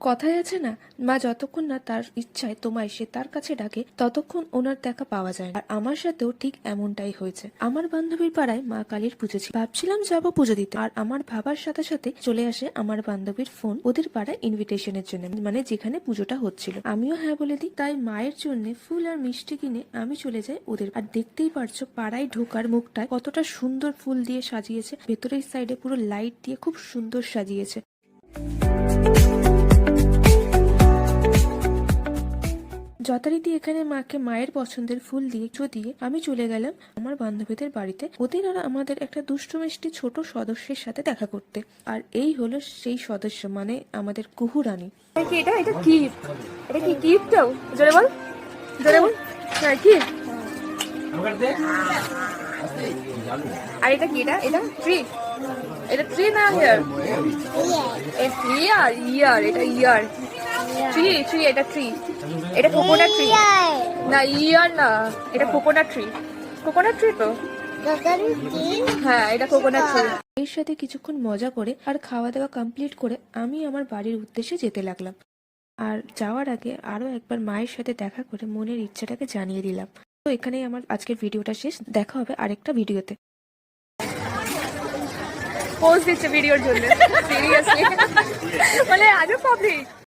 কথায় আছে না, মা যতক্ষণ না তার ইচ্ছায় তোমায় সে তার কাছে ডাকে ততক্ষণ ওনার দেখা পাওয়া যায় না। আর আমার সাথেও ঠিক এমনটাই হয়েছে। আমার বান্ধবীর পাড়ায় মা কালীর পুজো ছিল, ভাবছিলাম যাবো পুজো দিতে, আর আমার ভাবার সাথে সাথে চলে আসে আমার বান্ধবীর ফোন ওদের পাড়ায় ইনভিটেশনের জন্য, মানে যেখানে পুজোটা হচ্ছিল। আমিও হ্যাঁ বলে দিই। তাই মায়ের জন্য ফুল আর মিষ্টি কিনে আমি চলে যাই ওদের। আর দেখতেই পারছো পাড়ায় ঢোকার মুখটায় কতটা সুন্দর ফুল দিয়ে সাজিয়েছে, ভেতরের সাইডে পুরো লাইট দিয়ে খুব সুন্দর সাজিয়েছে। যথারীতি এখানে মাকে মায়ের পছন্দের ফুল দিয়ে দিয়ে আমি চলে গেলাম আমার বান্ধবীদের বাড়িতে, ওদের আর আমাদের একটা দুষ্টু মিষ্টি ছোট সদস্যের সাথে দেখা করতে। আর এই হলো সেই সদস্য, মানে আমাদের কুহু রানী। এটা এটা গিফট, এটা কি গিফটটাও জোরে বল, জোরে বল। হ্যাঁ কি, আর এটা কি, এটা এটা ট্রি, এটা ট্রি না ইয়ার, ইয়ার ইয়ার, এটা ইয়ার ট্রি, ট্রি এটা ট্রি, এটা কোকোনাট ট্রি না, ইয়ার না, এটা কোকোনাট ট্রি, কোকোনাট ট্রি তো, হ্যাঁ এটা কোকোনাট ট্রি। এর সাথে কিছুক্ষণ মজা করে আর খাওয়া দাওয়া কমপ্লিট করে আমি আমার বাড়ির উদ্দেশ্যে যেতে লাগলাম। আর যাওয়ার আগে আরো একবার মায়ের সাথে দেখা করে মনের ইচ্ছাটাকে জানিয়ে দিলাম। তো এখানেই আমার আজকের ভিডিওটা শেষ, দেখা হবে আরেকটা ভিডিওতে। পোজ দিচ্ছে ভিডিওর জন্য, সিরিয়াসলি মানে আজও পাবলিক।